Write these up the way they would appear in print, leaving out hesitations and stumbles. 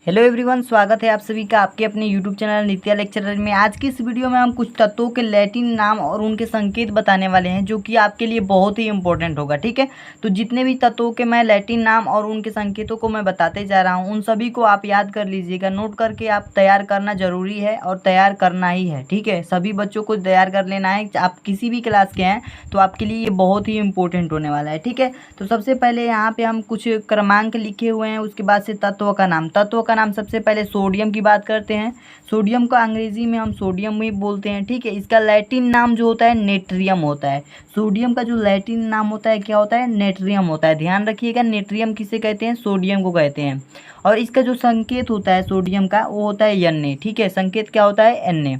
Hello everyone, स्वागत है आप सभी का आपके अपने यूट्यूब चैनल नित्या लेक्चरर में। आज की इस वीडियो में हम कुछ तत्वों के लैटिन नाम और उनके संकेत बताने वाले हैं, जो कि आपके लिए बहुत ही इंपॉर्टेंट होगा। ठीक है, तो जितने भी तत्वों के मैं लैटिन नाम और उनके संकेतों को मैं बताते जा रहा हूं, उन सभी को आप याद कर लीजिएगा। नोट करके आप तैयार करना जरूरी है और तैयार करना ही है। ठीक है, सभी बच्चों को तैयार कर लेना है। आप किसी भी क्लास के हैं तो आपके लिए ये बहुत ही इंपॉर्टेंट होने वाला है। ठीक है, तो सबसे पहले यहाँ पे हम कुछ क्रमांक लिखे हुए हैं, उसके बाद से तत्व का नाम सबसे पहले सोडियम की बात करते हैं। सोडियम को अंग्रेजी में हम सोडियम ही बोलते हैं। ठीक है, इसका लैटिन नाम जो होता है नेट्रियम होता है। सोडियम का जो लैटिन नाम होता है क्या होता है? नेट्रियम होता है। ध्यान रखिएगा, नेट्रियम किसे कहते हैं? सोडियम को कहते हैं। और इसका जो संकेत होता है सोडियम का, वो होता है Na। ठीक है, संकेत क्या होता है? Na।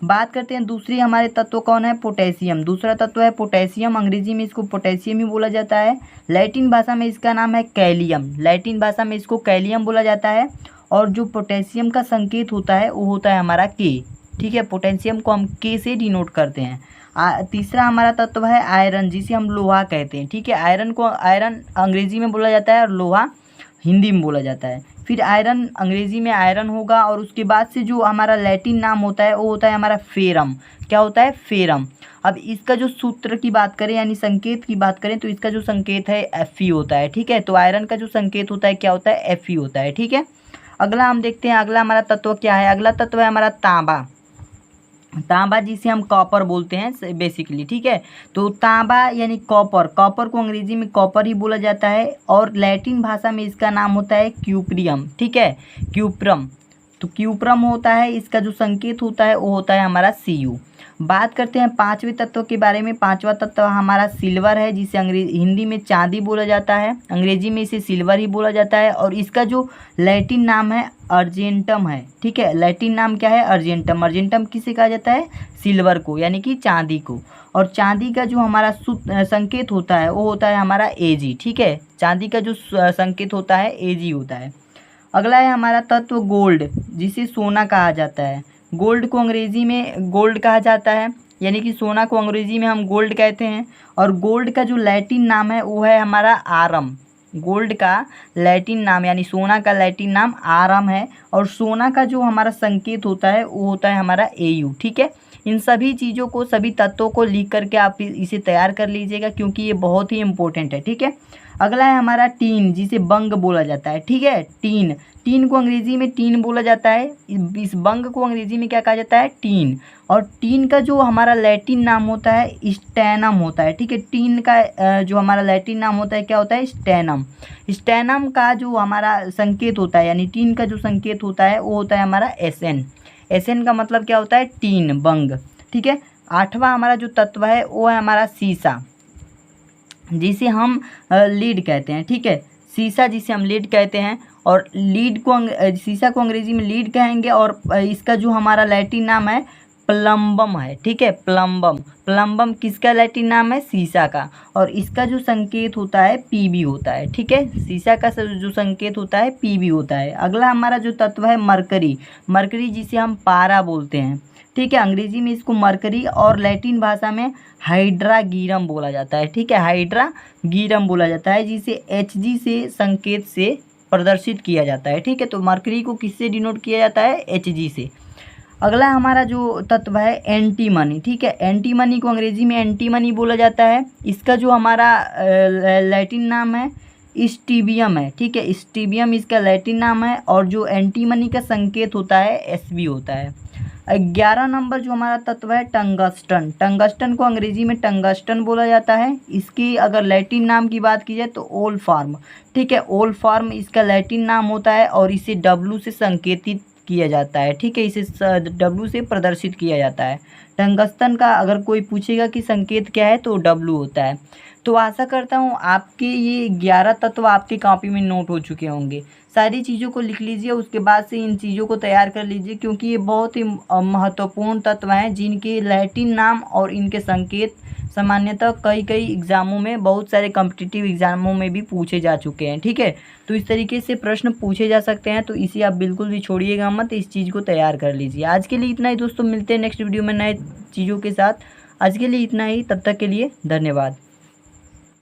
बात करते हैं दूसरी हमारे तत्व कौन है? पोटेशियम। दूसरा तत्व है पोटेशियम। अंग्रेजी में इसको पोटेशियम ही बोला जाता है। लैटिन भाषा में इसका नाम है कैलियम। लैटिन भाषा में इसको कैलियम बोला जाता है। और जो पोटेशियम का संकेत होता है वो होता है हमारा के। ठीक है, पोटेशियम को हम के से डिनोट करते हैं। तीसरा हमारा तत्व है आयरन, जिसे हम लोहा कहते हैं। ठीक है, आयरन अंग्रेजी में बोला जाता है और लोहा हिंदी में बोला जाता है। फिर आयरन अंग्रेजी में आयरन होगा, और उसके बाद से जो हमारा लैटिन नाम होता है वो होता है हमारा फेरम। क्या होता है? फेरम। अब इसका जो सूत्र की बात करें यानी संकेत की बात करें तो इसका जो संकेत है Fe होता है। ठीक है, तो आयरन का जो संकेत होता है क्या होता है? Fe होता है। ठीक है, अगला हम देखते हैं अगला हमारा तत्व क्या है। अगला तत्व है हमारा तांबा। तांबा जिसे हम कॉपर बोलते हैं बेसिकली। ठीक है, तो तांबा यानी कॉपर। कॉपर को अंग्रेजी में कॉपर ही बोला जाता है, और लैटिन भाषा में इसका नाम होता है क्यूप्रियम। ठीक है, क्यूप्रम। तो क्यूप्रम होता है, इसका जो संकेत होता है वो होता है हमारा Cu। बात करते हैं पांचवें तत्व के बारे में। पांचवा तत्व हमारा सिल्वर है, जिसे हिंदी में चांदी बोला जाता है, अंग्रेजी में इसे सिल्वर ही बोला जाता है। और इसका जो लैटिन नाम है अर्जेंटम है। ठीक है, लैटिन नाम क्या है? अर्जेंटम। अर्जेंटम किसे कहा जाता है? सिल्वर को, यानी कि चांदी को। और चांदी का जो हमारा संकेत होता है वो होता है हमारा Ag। ठीक है, चांदी का जो संकेत होता है Ag होता है। अगला है हमारा तत्व गोल्ड, जिसे सोना कहा जाता है। गोल्ड को अंग्रेजी में गोल्ड कहा जाता है, यानी कि सोना को अंग्रेजी में हम गोल्ड कहते हैं। और गोल्ड का जो लैटिन नाम है वो है हमारा आरम। गोल्ड का लैटिन नाम यानी सोना का लैटिन नाम आरम है। और सोना का जो हमारा संकेत होता है वो होता है हमारा Au। ठीक है, इन सभी चीज़ों को, सभी तत्वों को लिख करके आप इसे तैयार कर लीजिएगा, क्योंकि ये बहुत ही इंपॉर्टेंट है। ठीक है, अगला है हमारा टीन, जिसे बंग बोला जाता है। ठीक है, टीन। टीन को अंग्रेजी में टीन बोला जाता है। इस बंग को अंग्रेजी में क्या कहा जाता है? टीन। और टीन का जो हमारा लैटिन नाम होता है स्टेनम होता है। ठीक है, टीन का जो हमारा लैटिन नाम होता है क्या होता है? स्टेनम। स्टेनम का जो हमारा संकेत होता है, यानी टीन का जो संकेत होता है वो होता है हमारा Sn। Sn का मतलब क्या होता है? टीन, बंग। ठीक है, आठवां हमारा जो तत्व है वो है हमारा सीसा, जिसे हम लीड कहते हैं। ठीक है, सीसा जिसे हम लीड कहते हैं। और लीड को सीसा को अंग्रेजी में लीड कहेंगे। और इसका जो हमारा लैटिन नाम है प्लम्बम है। ठीक है, प्लम्बम। प्लम्बम किसका लैटिन नाम है? सीसा का। और इसका जो संकेत होता है Pb होता है। ठीक है, सीसा का जो संकेत होता है Pb होता है। अगला हमारा जो तत्व है मरकरी। मरकरी जिसे हम पारा बोलते हैं। ठीक है, अंग्रेजी में इसको मरकरी और लैटिन भाषा में हाइड्रागीरम बोला जाता है। ठीक है, हाइड्रागीरम बोला जाता है, जिसे Hg से संकेत से प्रदर्शित किया जाता है। ठीक है, तो मरकरी को किससे डिनोट किया जाता है? Hg से। अगला हमारा जो तत्व है एंटीमनी। ठीक है, एंटीमनी को अंग्रेजी में एंटीमनी बोला जाता है। इसका जो हमारा लैटिन नाम है स्टीबियम है। ठीक है, स्टीबियम इसका लैटिन नाम है। और जो एंटीमनी का संकेत होता है Sb होता है। 11 नंबर जो हमारा तत्व है टंगस्टन। टंगस्टन को अंग्रेजी में टंगस्टन बोला जाता है। इसकी अगर लैटिन नाम की बात की जाए तो ओलफार्म। ठीक है, ओलफार्म इसका लैटिन नाम होता है, और इसे W से संकेतित किया जाता है। ठीक है, इसे W से प्रदर्शित किया जाता है। टंगस्टन का अगर कोई पूछेगा कि संकेत क्या है तो W होता है। तो आशा करता हूँ आपके ये 11 तत्व आपकी कॉपी में नोट हो चुके होंगे। सारी चीज़ों को लिख लीजिए, उसके बाद से इन चीज़ों को तैयार कर लीजिए, क्योंकि ये बहुत ही महत्वपूर्ण तत्व हैं, जिनके लैटिन नाम और इनके संकेत सामान्यतः कई एग्ज़ामों में, बहुत सारे कॉम्पिटिटिव एग्ज़ामों में भी पूछे जा चुके हैं। ठीक है, तो इस तरीके से प्रश्न पूछे जा सकते हैं, तो इसे आप बिल्कुल भी छोड़िएगा मत, इस चीज़ को तैयार कर लीजिए। आज के लिए इतना ही दोस्तों, मिलते हैं नेक्स्ट वीडियो में नए चीज़ों के साथ। आज के लिए इतना ही, तब तक के लिए धन्यवाद।